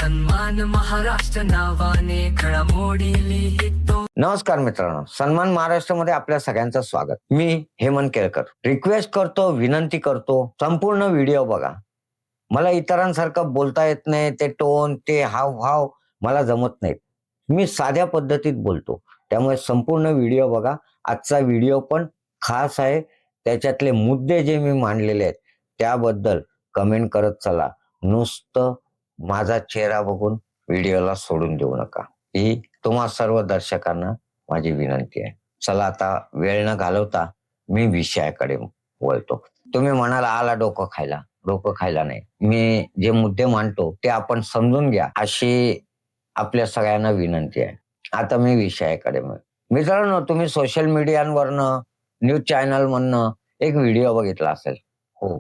सन्मान महाराष्ट्र नावाने घडामोडी लिहितो. नमस्कार मित्रांनो, सन्मान महाराष्ट्रामध्ये आपल्या सगळ्यांचं स्वागत. मी हेमंत केळकर रिक्वेस्ट करतो, विनंती करतो, संपूर्ण व्हिडिओ बघा. मला इतरांसारखं बोलता येत नाही, ते टोन ते हावभाव मला जमत नाहीत. मी साध्या पद्धतीत बोलतो, त्यामुळे संपूर्ण व्हिडिओ बघा. आजचा व्हिडिओ पण खास आहे. त्याच्यातले मुद्दे जे मी मांडलेले आहेत त्याबद्दल कमेंट करत चला. नुसतं माझा चेहरा बघून व्हिडिओला सोडून देऊ नका, ही तुम्हा सर्व दर्शकांना माझी विनंती आहे. चला आता वेळ न घालवता मी विषयाकडे वळतो. तुम्ही म्हणाला आला डोकं खायला नाही. मी जे मुद्दे मांडतो ते आपण समजून घ्या, अशी आपल्या सगळ्यांना विनंती आहे. आता मी विषयाकडे मित्रांनो, तुम्ही सोशल मीडियावरनं न्यूज चॅनल मधनं एक व्हिडिओ बघितला असेल. हो,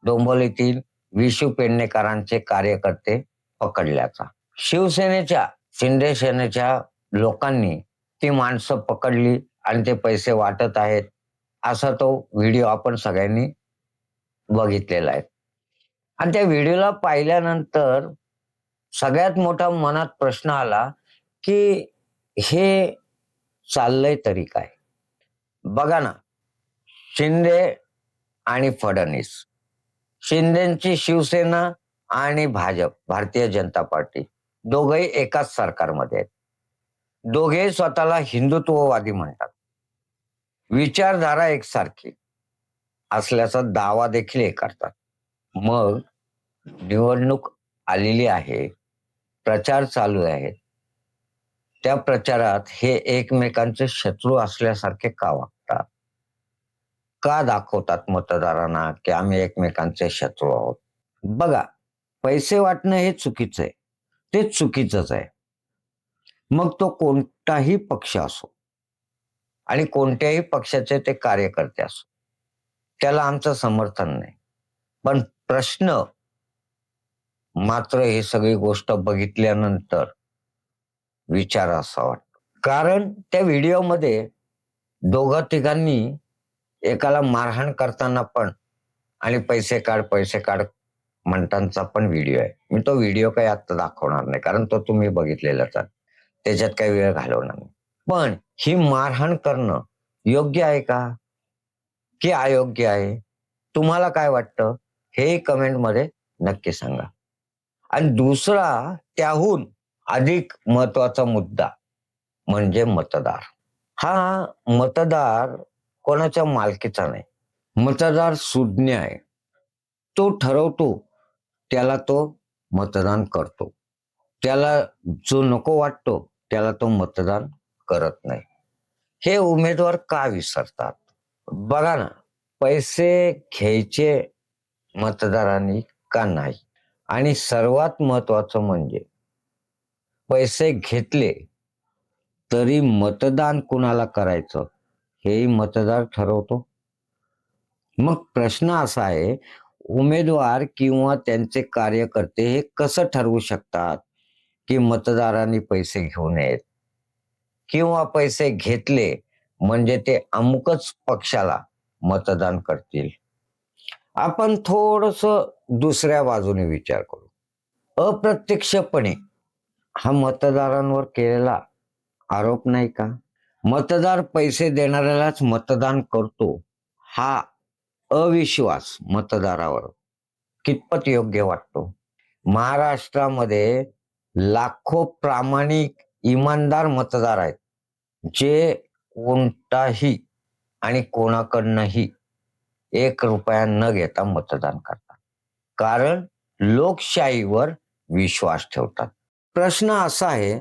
डोंबिवलीतील विशू पेडणेकरांचे कार्यकर्ते पकडल्याचा. शिवसेनेच्या शिंदे सेनेच्या लोकांनी ती माणसं पकडली आणि ते पैसे वाटत आहेत, असा तो व्हिडिओ आपण सगळ्यांनी बघितलेला आहे. आणि त्या व्हिडिओला पाहिल्यानंतर सगळ्यात मोठा मनात प्रश्न आला की हे चाललंय तरी काय? बघा ना, शिंदे आणि फडणवीस, शिंदेची शिवसेना आणि भाजप भारतीय जनता पार्टी दोघेही एकाच सरकारमध्ये आहेत. दोघे स्वतःला हिंदुत्ववादी म्हणतात. विचारधारा एकसारखी असल्याचा दावा देखील हे करतात. मग निवडणूक आलेली आहे, प्रचार चालू आहे, त्या प्रचारात हे एकमेकांचे शत्रू असल्यासारखे का वागतात? का दाखवतात मतदारांना की आम्ही एकमेकांचे शत्रू आहोत? बघा, पैसे वाटणं हे चुकीचं आहे, ते चुकीचंच आहे. मग तो कोणताही पक्ष असो आणि कोणत्याही पक्षाचे ते कार्यकर्ते असो, त्याला आमचं समर्थन नाही. पण प्रश्न मात्र हे सगळी गोष्ट बघितल्यानंतर विचार असा वाटतो. कारण त्या व्हिडिओमध्ये दोघं तिघांनी एकाला मारहाण करताना पण आणि पैसे काढ म्हणताना पण व्हिडिओ आहे. मी तो व्हिडिओ काही आता दाखवणार नाही, कारण तो तुम्ही बघितलेलाच आहे. त्याच्यात काही वेळ घालवणार नाही. पण ही मारहाण करणं योग्य आहे का की अयोग्य आहे? तुम्हाला काय वाटतं हे कमेंट मध्ये नक्की सांगा. आणि दुसरा त्याहून अधिक महत्वाचा मुद्दा म्हणजे मतदार. हा मतदार कोणाच्या मालकीचा नाही. मतदार सुज्ञ आहे. तो ठरवतो, त्याला तो मतदान करतो. त्याला जो नको वाटतो त्याला तो मतदान करत नाही. हे उमेदवार का विसरतात? बघा ना, पैसे घ्यायचे मतदारांनी का नाही? आणि सर्वात महत्वाचं म्हणजे पैसे घेतले तरी मतदान कुणाला करायचं हेही मतदार ठरवतो. मग प्रश्न असा आहे, उमेदवार किंवा त्यांचे कार्यकर्ते हे कसं ठरवू शकतात की मतदारांनी पैसे घेऊ नयेत किंवा पैसे घेतले म्हणजे ते अमुकच पक्षाला मतदान करतील? आपण थोडस दुसऱ्या बाजूने विचार करू. अप्रत्यक्षपणे हा मतदारांवर केलेला आरोप नाही का? मतदार पैसे देणाऱ्यालाच मतदान करतो, हा अविश्वास मतदारावर कितपत योग्य वाटतो? महाराष्ट्रामध्ये लाखो प्रामाणिक इमानदार मतदार आहेत, जे कोणताही आणि कोणाकडनंही 1 रुपया न घेता मतदान करतात, कारण लोकशाहीवर विश्वास ठेवतात. प्रश्न असा आहे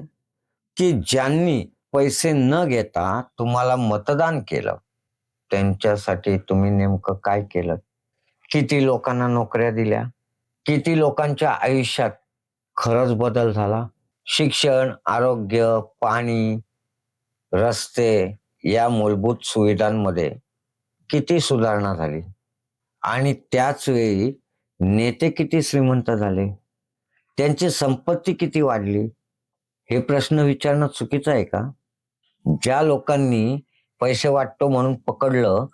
की ज्यांनी पैसे न घेता तुम्हाला मतदान केलं त्यांच्यासाठी तुम्ही नेमकं काय केलं? किती लोकांना नोकऱ्या दिल्या? किती लोकांच्या आयुष्यात खरंच बदल झाला? शिक्षण, आरोग्य, पाणी, रस्ते या मूलभूत सुविधांमध्ये किती सुधारणा झाली? आणि त्याच वेळी नेते किती श्रीमंत झाले? त्यांची संपत्ती किती वाढली? हे प्रश्न विचारणं चुकीचं आहे का? ज्या लोकांनी पैसे वाटतो म्हणून पकडलं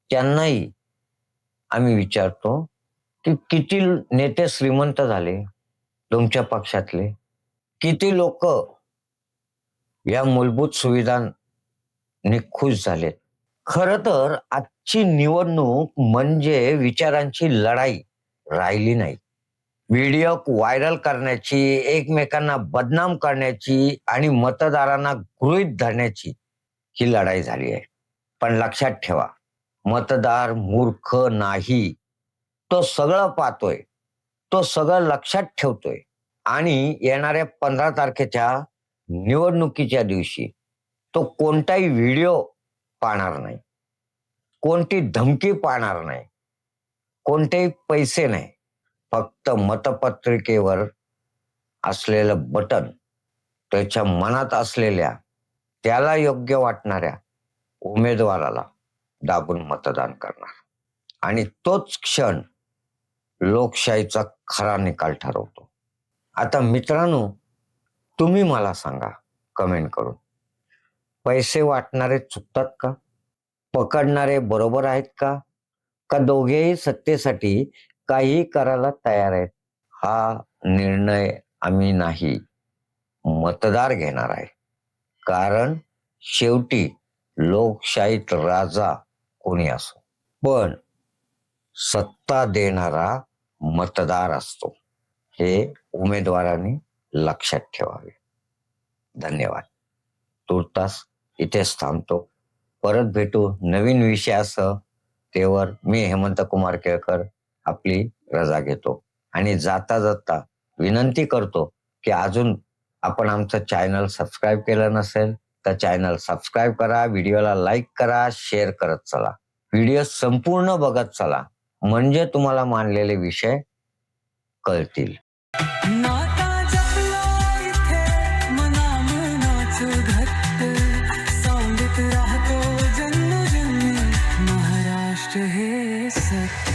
त्यांनाही आम्ही विचारतो की किती नेते श्रीमंत झाले तुमच्या पक्षातले? किती लोक या मूलभूत सुविधांनी खुश झालेत. खर तर आजची निवडणूक म्हणजे विचारांची लढाई राहिली नाही. व्हिडिओ व्हायरल करण्याची, एकमेकांना बदनाम करण्याची आणि मतदारांना गृहीत धरण्याची ही लढाई झाली आहे. पण लक्षात ठेवा, मतदार मूर्ख नाही. तो सगळं पाहतोय, तो सगळं लक्षात ठेवतोय आणि येणाऱ्या 15 तारखेच्या निवडणुकीच्या दिवशी तो कोणताही व्हिडिओ पाहणार नाही, कोणती धमकी पाहणार नाही, कोणतेही पैसे नाही. फक्त मतपत्रिकेवर असलेलं बटन, त्याच्या मनात असलेल्या, त्याला योग्य वाटणाऱ्या उमेदवाराला दाबून मतदान करणार. आणि तोच क्षण लोकशाहीचा खरा निकाल ठरवतो. आता मित्रांनो, तुम्ही मला सांगा कमेंट करून, पैसे वाटणारे चुकतात का? पकडणारे बरोबर आहेत का? का दोघेही सत्तेसाठी काही करायला तयार आहेत? हा निर्णय आम्ही नाही, मतदार घेणार आहे. कारण शेवटी लोकशाहीत राजा कोणी असो, पण सत्ता देणारा मतदार असतो. हे उमेदवारांनी लक्षात ठेवावे. धन्यवाद. तुर्तास इथेच थांबतो. परत भेटू नवीन विषयासह. तेवर मी हेमंत कुमार केळकर आपली रजा घेतो आणि जाता जाता विनंती करतो की अजून आपण आमचं चॅनल सबस्क्राईब केलं नसेल तर चॅनल सबस्क्राईब करा, व्हिडिओला लाईक करा, शेअर करत चला. व्हिडिओ संपूर्ण बघत चला, म्हणजे तुम्हाला मांडलेले विषय कळतील. नाता जपला इथे मनामनाच घट्ट, सांगत राहतो जन्मोजन्मी महाराष्ट्र हे सत्य.